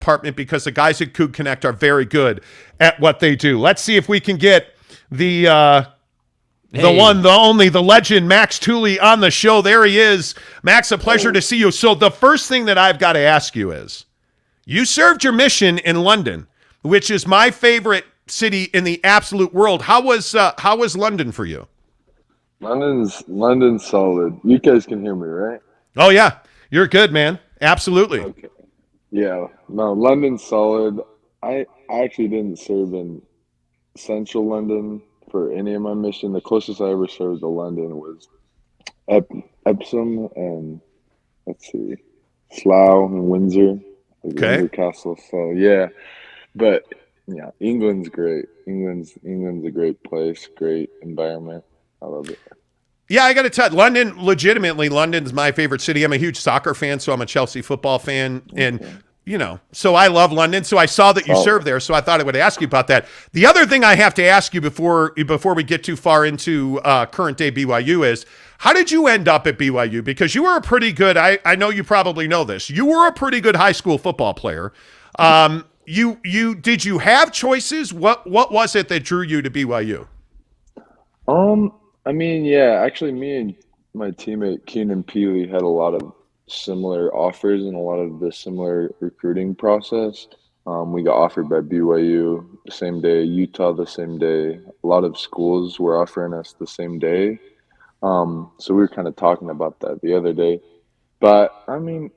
department because the guys at Coug Connect are very good at what they do. Let's see if we can get the one, the only, the legend, Max Tooley on the show. There he is. Max, a pleasure to see you. So the first thing that I've got to ask you is, you served your mission in London, which is my favorite city in the absolute world. How was London for you? London's solid. You guys can hear me, right? Oh yeah, you're good, man. Absolutely. Okay. Yeah. No, London's solid. I actually didn't serve in central London for any of my mission. The closest I ever served to London was Epsom and let's see, Slough and Windsor, like Okay. Windsor Castle. So yeah, but yeah, England's great. England's a great place, great environment. I love it. Yeah, I got to tell you, London's my favorite city. I'm a huge soccer fan, so I'm a Chelsea football fan. And, Okay. So I love London. So I saw that you Oh, served there, so I thought I would ask you about that. The other thing I have to ask you before we get too far into current day BYU is, how did you end up at BYU? Because you were a pretty good, I know you probably know this, you were a pretty good high school football player. Did you have choices? What was it that drew you to BYU? I mean, yeah, actually, me and my teammate Keenan Peely had a lot of similar offers and a lot of the similar recruiting process. We got offered by BYU the same day, Utah the same day. A lot of schools were offering us the same day. So we were kind of talking about that the other day. But I mean,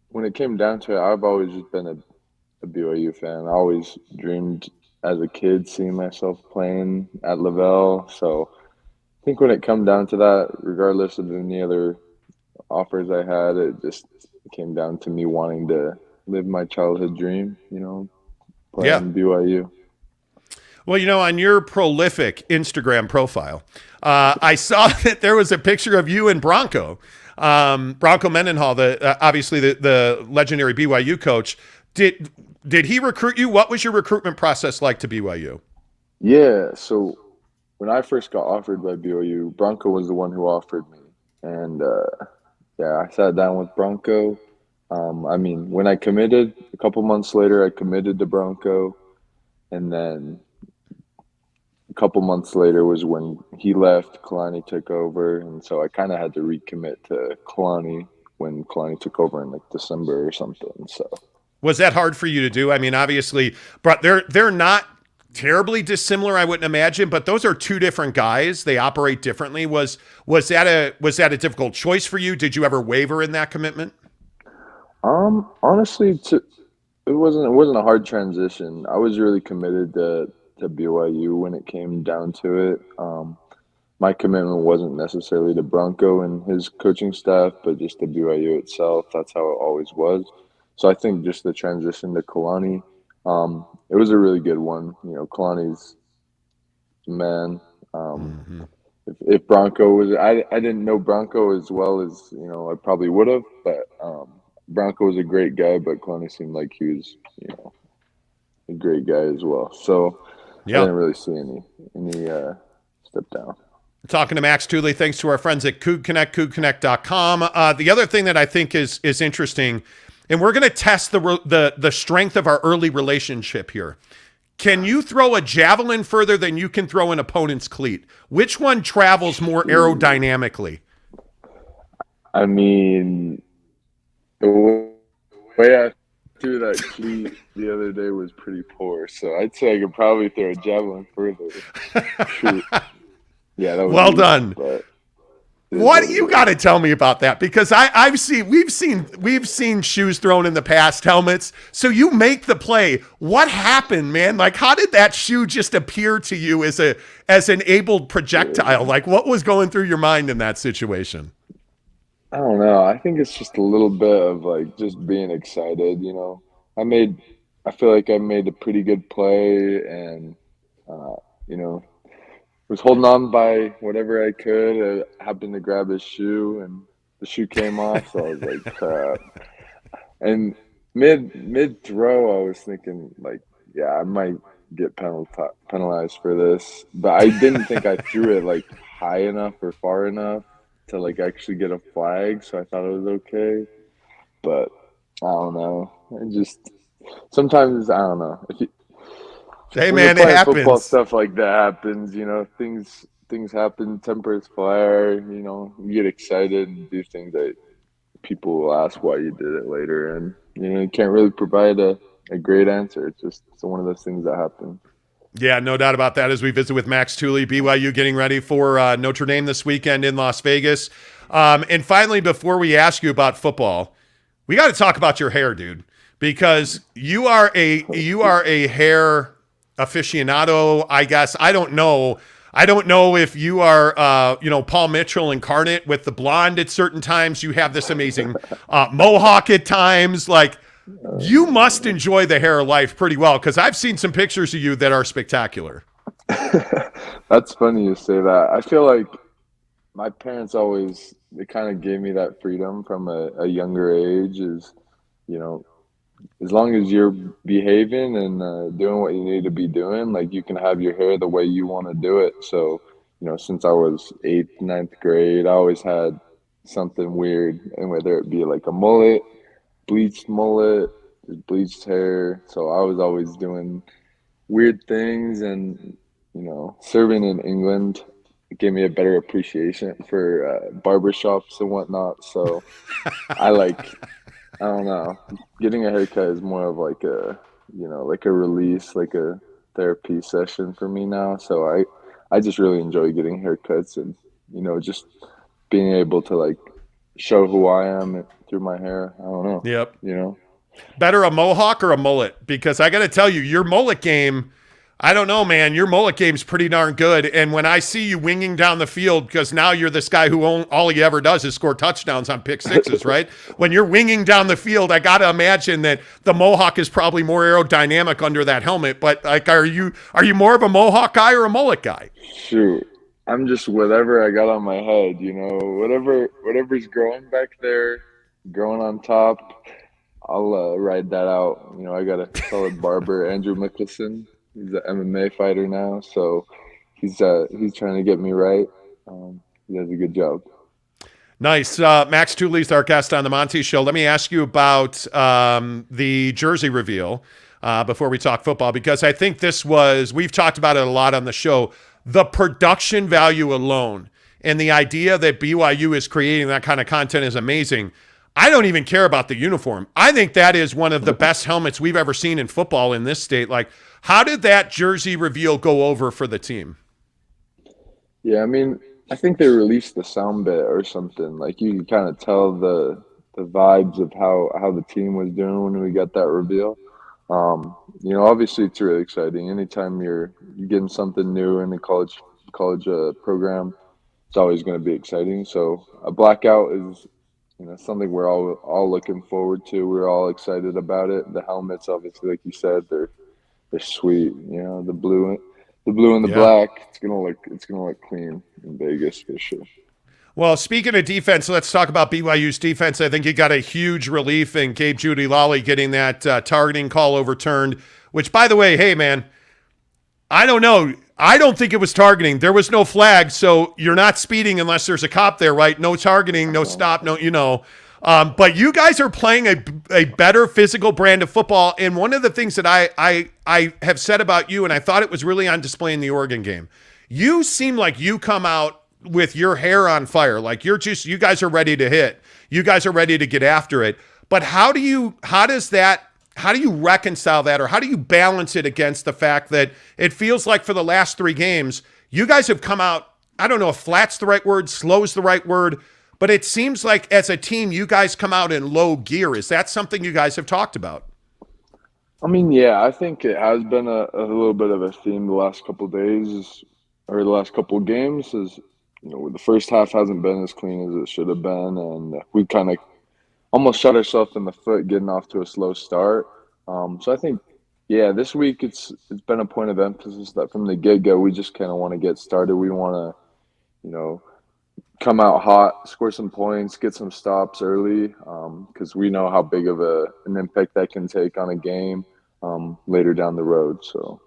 when it came down to it, I've always just been a BYU fan. I always dreamed as a kid seeing myself playing at Lavelle. So I think when it come down to that, regardless of any other offers I had, it just came down to me wanting to live my childhood dream, Yeah. playing BYU. Well, on your prolific Instagram profile, I saw that there was a picture of you and Bronco. Bronco Mendenhall, obviously the legendary BYU coach. Did he recruit you? What was your recruitment process like to BYU? Yeah, so when I first got offered by BYU, Bronco was the one who offered me. And yeah, I sat down with Bronco. I mean, when I committed, a couple months later, I committed to Bronco. And then a couple months later was when he left, Kalani took over. And so I kind of had to recommit to Kalani when Kalani took over in like December or something. So Was that hard for you to do? I mean, obviously, but they're not terribly dissimilar, I wouldn't imagine, but those are two different guys. They operate differently. Was that a difficult choice for you? Did you ever waver in that commitment? honestly, it wasn't a hard transition. I was really committed to BYU when it came down to it. My commitment wasn't necessarily to Bronco and his coaching staff, but just to BYU itself. That's how it always was. So I think just the transition to Kalani, it was a really good one. Kalani's the man. Mm-hmm. If Bronco was, I didn't know Bronco as well as I probably would have, but Bronco was a great guy, but Kalani seemed like he was a great guy as well. So I Yeah. didn't really see any step down. Talking to Max Tooley, thanks to our friends at Coug Connect, CougConnect.com. The other thing that I think is interesting, and we're going to test the strength of our early relationship here. Can you throw a javelin further than you can throw an opponent's cleat? Which one travels more aerodynamically? I mean, the way I threw that cleat the other day was pretty poor, so I'd say I could probably throw a javelin further. Shoot. Yeah, that was Well weak, done. but it is What what it you got is. to tell me about that? Because we've seen shoes thrown in the past, helmets. So you make the play. What happened, man? Like, how did that shoe just appear to you as an abled projectile? Like, what was going through your mind in that situation? I don't know. I think it's just a little bit of like just being excited. I made, I feel like I made a pretty good play, and uh, you know, was holding on by whatever I could. I happened to grab his shoe, and the shoe came off. So I was like, crap. And mid throw, I was thinking like, yeah, I might get penalized for this, but I didn't think I threw it like high enough or far enough to like actually get a flag. So I thought it was okay, but I don't know. I just sometimes I don't know. Hey, When you're man, it playing football, happens. stuff like that happens. Things happen. Tempers flare. You get excited and do things that people will ask why you did it later, and you can't really provide a great answer. It's one of those things that happen. Yeah, no doubt about that as we visit with Max Tooley, BYU getting ready for Notre Dame this weekend in Las Vegas. And finally, before we ask you about football, we got to talk about your hair, dude, because you are a hair aficionado, I guess. I don't know. I don't know if you are, Paul Mitchell incarnate with the blonde at certain times. You have this amazing mohawk at times. Like, you must enjoy the hair life pretty well, because I've seen some pictures of you that are spectacular. That's funny you say that. I feel like my parents they kind of gave me that freedom from a younger age. Is you know as long as you're behaving and doing what you need to be doing, like you can have your hair the way you want to do it. So, since I was eighth, ninth grade, I always had something weird, and whether it be like a bleached mullet, just bleached hair. So I was always doing weird things, and serving in England gave me a better appreciation for barbershops and whatnot. So I I don't know. Getting a haircut is more of like a release, like a therapy session for me now. So I just really enjoy getting haircuts and, just being able to like show who I am through my hair. I don't know, Yep. you know? Better a mohawk or a mullet? Because I got to tell you, your mullet game, I don't know, man. Your mullet game's pretty darn good. And when I see you winging down the field, because now you're this guy who all he ever does is score touchdowns on pick sixes, right? When you're winging down the field, I got to imagine that the mohawk is probably more aerodynamic under that helmet. But like, are you more of a mohawk guy or a mullet guy? Shoot. I'm just whatever I got on my head, whatever's growing back there, growing on top, I'll ride that out. I got a solid barber, Andrew Mickelson. He's an MMA fighter now, so he's trying to get me right. He does a good job. Nice. Max Tooley's our guest on the Monty Show. Let me ask you about the jersey reveal before we talk football, because I think we've talked about it a lot on the show. The production value alone and the idea that BYU is creating that kind of content is amazing. I don't even care about the uniform. I think that is one of the best helmets we've ever seen in football in this state. Like, how did that jersey reveal go over for the team? Yeah, I mean, I think they released the sound bit or something. Like you can kind of tell the vibes of how the team was doing when we got that reveal. Obviously it's really exciting. Anytime you're getting something new in the college program, it's always going to be exciting. So a blackout is something we're all looking forward to. We're all excited about it. The helmets, obviously, like you said, they're sweet. The blue and the Yeah. black. It's gonna look clean in Vegas for sure. Well, speaking of defense, let's talk about BYU's defense. I think you got a huge relief in Gabe Judy-Lally getting that targeting call overturned, which, by the way, hey, man, I don't know. I don't think it was targeting. There was no flag, so you're not speeding unless there's a cop there, right? No targeting, no stop, no. But you guys are playing a better physical brand of football. And one of the things that I have said about you, and I thought it was really on display in the Oregon game, you seem like you come out with your hair on fire. Like you guys are ready to hit. You guys are ready to get after it. But how do you reconcile that, or how do you balance it against the fact that it feels like for the last 3 games, you guys have come out, I don't know if flat's the right word, slow's the right word, but it seems like as a team, you guys come out in low gear. Is that something you guys have talked about? I mean, yeah, I think it has been a little bit of a theme the last couple of days or the last couple of games. Is the first half hasn't been as clean as it should have been, and we kind of almost shot ourselves in the foot getting off to a slow start. So I think, yeah, this week it's been a point of emphasis that from the get-go we just kind of want to get started. We want to, come out hot, score some points, get some stops early, because we know how big of an impact that can take on a game later down the road. So.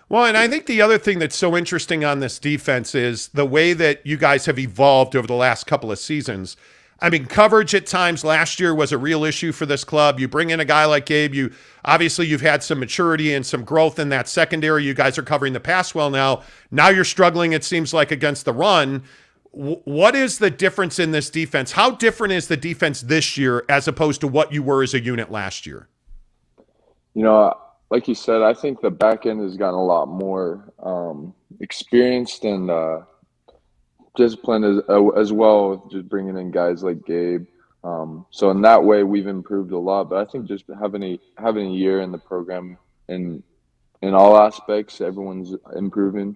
Well, and I think the other thing that's so interesting on this defense is the way that you guys have evolved over the last couple of seasons. I mean, coverage at times last year was a real issue for this club. You bring in a guy like Gabe, you've had some maturity and some growth in that secondary. You guys are covering the pass well now. Now you're struggling, it seems like, against the run. What is the difference in this defense? How different is the defense this year as opposed to what you were as a unit last year? Like you said, I think the back end has gotten a lot more experienced and disciplined as well, just bringing in guys like Gabe. So in that way, we've improved a lot. But I think just having a year in the program in all aspects, everyone's improving.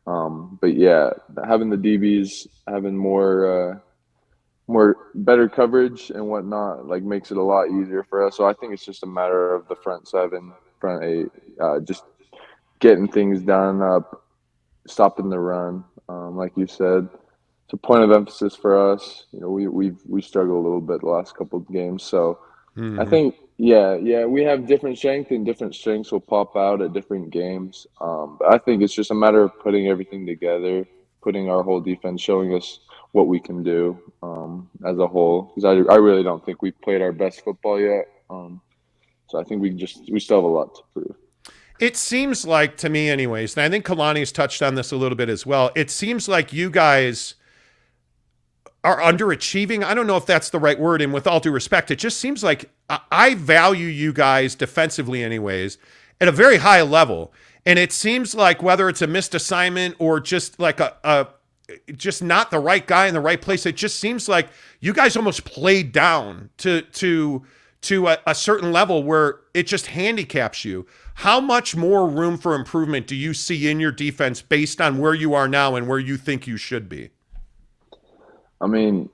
But yeah, having the DBs having more better coverage and whatnot, like, makes it a lot easier for us. So I think it's just a matter of the front seven, front eight, just getting things done, stopping the run. Like you said, it's a point of emphasis for us. We struggled a little bit the last couple of games. So I think, we have different strengths, and different strengths will pop out at different games. But I think it's just a matter of putting everything together, putting our whole defense, showing us what we can do as a whole. Because I really don't think we've played our best football yet. So I think we still have a lot to prove. It seems like, to me anyways, and I think Kalani's touched on this a little bit as well, it seems like you guys are underachieving. I don't know if that's the right word, and with all due respect, it just seems like I value you guys defensively anyways at a very high level, and it seems like whether it's a missed assignment or just like just not the right guy in the right place, it just seems like you guys almost played down to a certain level where it just handicaps you. How much more room for improvement do you see in your defense based on where you are now and where you think you should be? I mean,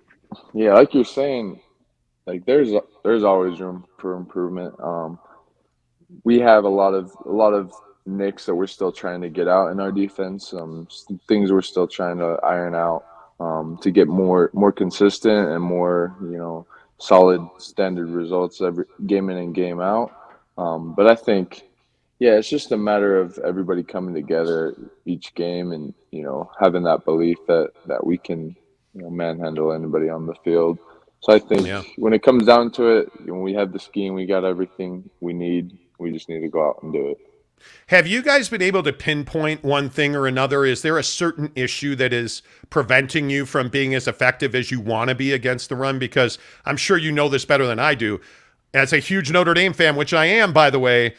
yeah, like you're saying, like, there's always room for improvement. We have a lot of nicks that we're still trying to get out in our defense. Things we're still trying to iron out to get more consistent and more solid standard results every game in and game out. But I think, it's just a matter of everybody coming together each game and having that belief that we can manhandle anybody on the field. So I think when it comes down to it, when we have the scheme, we got everything we need. We just need to go out and do it. Have you guys been able to pinpoint one thing or another? Is there a certain issue that is preventing you from being as effective as you want to be against the run? Because I'm sure you know this better than I do. As a huge Notre Dame fan, which I am, by the way,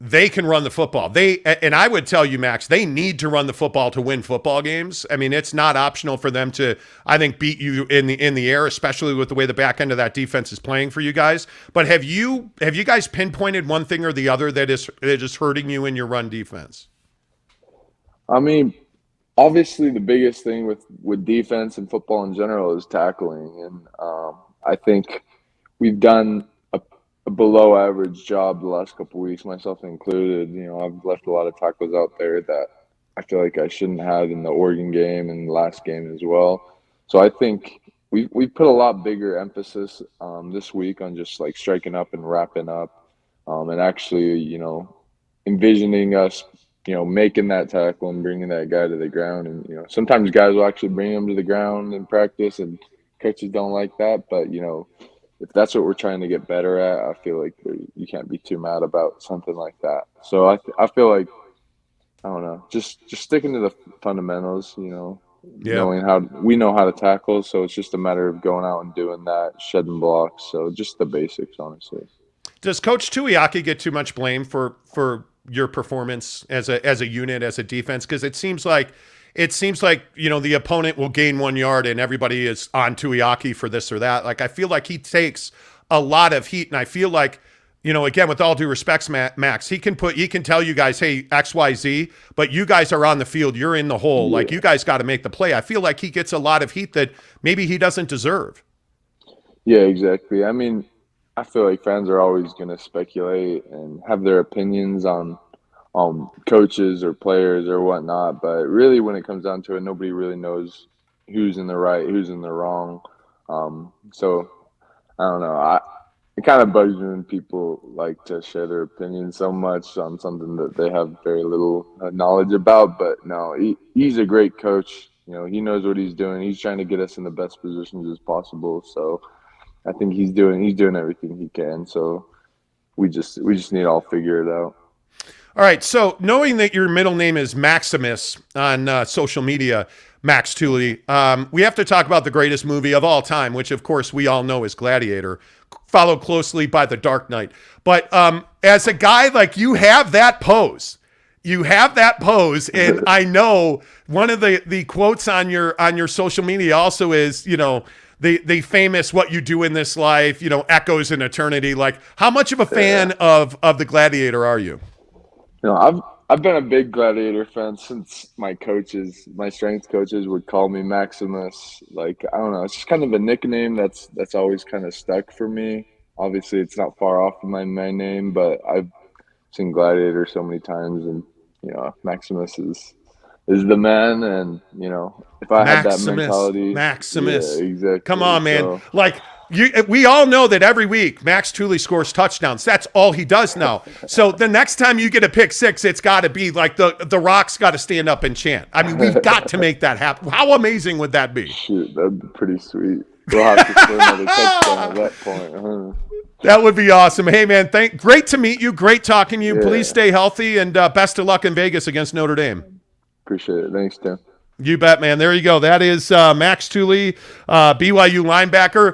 they can run the football. And I would tell you, Max, they need to run the football to win football games. I mean, it's not optional for them to, I think, beat you in the air, especially with the way the back end of that defense is playing for you guys. But have you guys pinpointed one thing or the other that is hurting you in your run defense? I mean, obviously the biggest thing with defense and football in general is tackling, and I think we've done a below average job the last couple of weeks, myself included. I've left a lot of tackles out there that I feel like I shouldn't have in the Oregon game and the last game as well. So I think we put a lot bigger emphasis this week on just like striking up and wrapping up, and actually envisioning us making that tackle and bringing that guy to the ground. And sometimes guys will actually bring him to the ground in practice, and coaches don't like that, but if that's what we're trying to get better at, I feel like you can't be too mad about something like that. So I feel like, I don't know, just sticking to the fundamentals, knowing we know how to tackle. So it's just a matter of going out and doing that, shedding blocks. So just the basics, honestly. Does Coach Tuiaki get too much blame for your performance as a unit, as a defense? Because it seems like the opponent will gain 1 yard and everybody is on Tuiaki for this or that. Like, I feel like he takes a lot of heat, and I feel like, again, with all due respect, Max, he can tell you guys, hey, XYZ, but you guys are on the field, you're in the hole. Yeah. Like, you guys got to make the play. I feel like he gets a lot of heat that maybe he doesn't deserve. Yeah, exactly. I mean, I feel like fans are always going to speculate and have their opinions on coaches or players or whatnot, but really when it comes down to it, nobody really knows who's in the right, who's in the wrong. So I don't know. It kind of bugs me when people like to share their opinions so much on something that they have very little knowledge about. But no, he's a great coach. he knows what he's doing. He's trying to get us in the best positions as possible. So I think he's doing everything he can. So we just need to all figure it out. All right. So knowing that your middle name is Maximus on social media, Max Tooley, we have to talk about the greatest movie of all time, which of course we all know is Gladiator, followed closely by The Dark Knight. But as a guy, like, you have that pose. And I know one of the quotes on your social media also is, the famous "what you do in this life," echoes in eternity. Like, how much of a fan of the Gladiator are you? I've been a big Gladiator fan since my strength coaches would call me Maximus. Like, I don't know, it's just kind of a nickname that's always kind of stuck for me. Obviously, it's not far off from my name, but I've seen Gladiator so many times, and Maximus is the man. And if I had that mentality, Maximus, yeah, exactly. Come on, man. We all know that every week Max Tooley scores touchdowns. That's all he does now. So the next time you get a pick six, it's got to be like the Rock's got to stand up and chant. I mean, we've got to make that happen. How amazing would that be? Shoot, that'd be pretty sweet. We'll have to score another touchdown at that point. That would be awesome. Hey, man, great to meet you. Great talking to you. Yeah. Please stay healthy, and best of luck in Vegas against Notre Dame. Appreciate it. Thanks, Tim. You bet, man. There you go. That is Max Tooley, BYU linebacker.